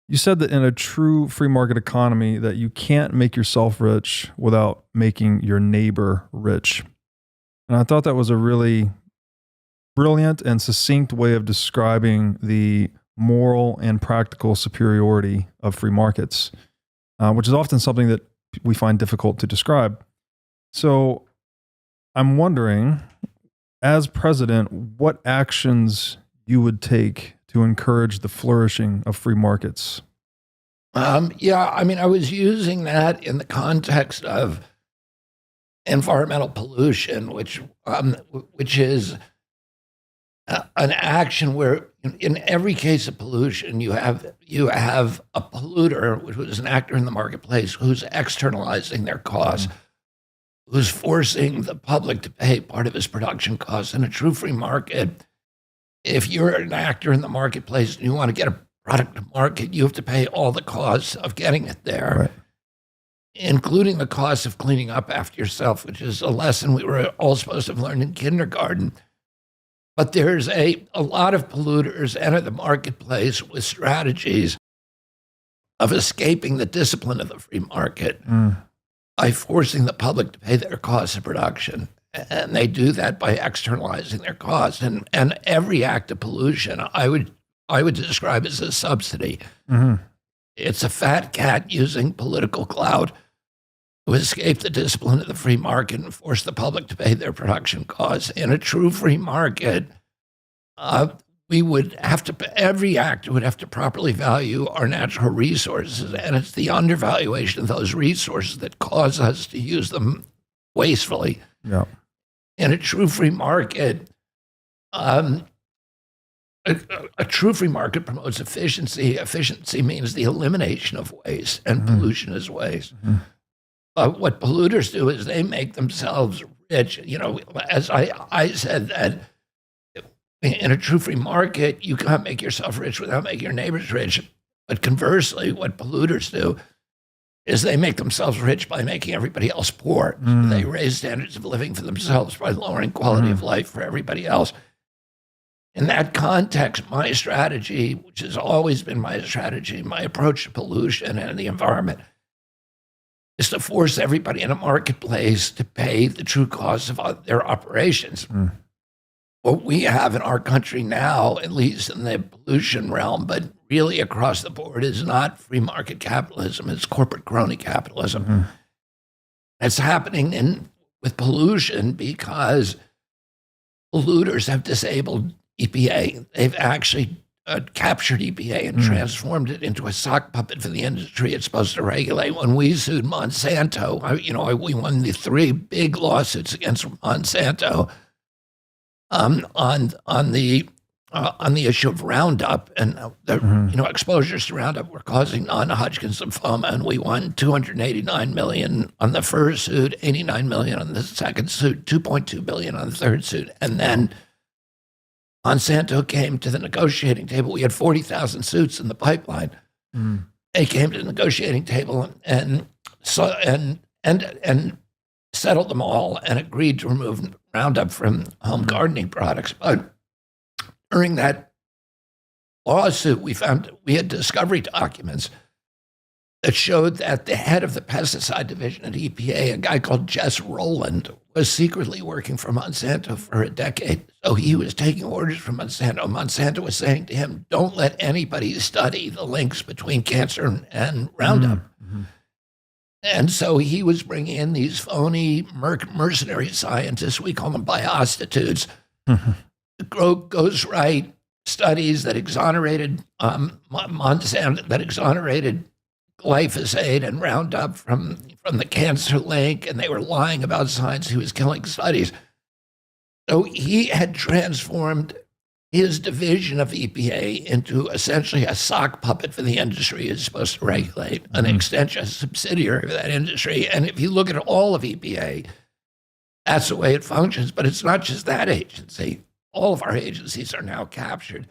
You said that in a true free market economy that you can't make yourself rich without making your neighbor rich. And I thought that was a really brilliant and succinct way of describing the moral and practical superiority of free markets, which is often something that we find difficult to describe. So I'm wondering, as president, what actions you would take to encourage the flourishing of free markets? Yeah, I mean, I was using that in the context of environmental pollution, which is an action where, in every case of pollution, you have a polluter, which is an actor in the marketplace, who's externalizing their costs, who's forcing the public to pay part of his production costs. In a true free market, if you're an actor in the marketplace and you want to get a product to market, you have to pay all the costs of getting it there, Right. including the cost of cleaning up after yourself, which is a lesson we were all supposed to have learned in kindergarten. But there's a lot of polluters enter the marketplace with strategies of escaping the discipline of the free market by forcing the public to pay their costs of production. And they do that by externalizing their costs. And every act of pollution, I would describe as a subsidy. It's a fat cat using political clout to escape the discipline of the free market and force the public to pay their production costs. In a true free market, we would have to, every actor would have to properly value our natural resources. And it's the undervaluation of those resources that cause us to use them wastefully. Yeah. In a true free market, a true free market promotes efficiency. Efficiency means the elimination of waste, and pollution is waste. What polluters do is they make themselves rich. You know, as I said, that in a true free market, you can't make yourself rich without making your neighbors rich. But conversely, what polluters do is they make themselves rich by making everybody else poor. So they raise standards of living for themselves by lowering quality of life for everybody else. In that context, my strategy, which has always been my strategy, my approach to pollution and the environment, is to force everybody in a marketplace to pay the true costs of their operations. What we have in our country now, at least in the pollution realm, but really across the board, is not free market capitalism, it's corporate crony capitalism. It's happening with pollution because polluters have disabled EPA. They've actually captured EPA and transformed it into a sock puppet for the industry it's supposed to regulate. When we sued Monsanto, we won the 3 big lawsuits against Monsanto on the issue of Roundup, and exposures to Roundup were causing non-Hodgkin's lymphoma, and we won $289 million on the first suit, $89 million on the second suit, $2.2 billion on the third suit, and then Monsanto came to the negotiating table. We had 40,000 suits in the pipeline. They came to the negotiating table and settled them all and agreed to remove Roundup from home gardening products. But during that lawsuit, we had discovery documents that showed that the head of the pesticide division at EPA, a guy called Jess Rowland, was secretly working for Monsanto for a decade. So he was taking orders from Monsanto. Monsanto was saying to him, don't let anybody study the links between cancer and Roundup. And so he was bringing in these phony mercenary scientists, we call them biostitutes, to ghostwrite studies that exonerated Monsanto, that exonerated glyphosate and Roundup from the cancer link, and they were lying about science. He was killing studies. So he had transformed his division of EPA into essentially a sock puppet for the industry is supposed to regulate, an extension, a subsidiary of that industry. And if you look at all of EPA, that's the way it functions. But it's not just that agency. All of our agencies are now captured.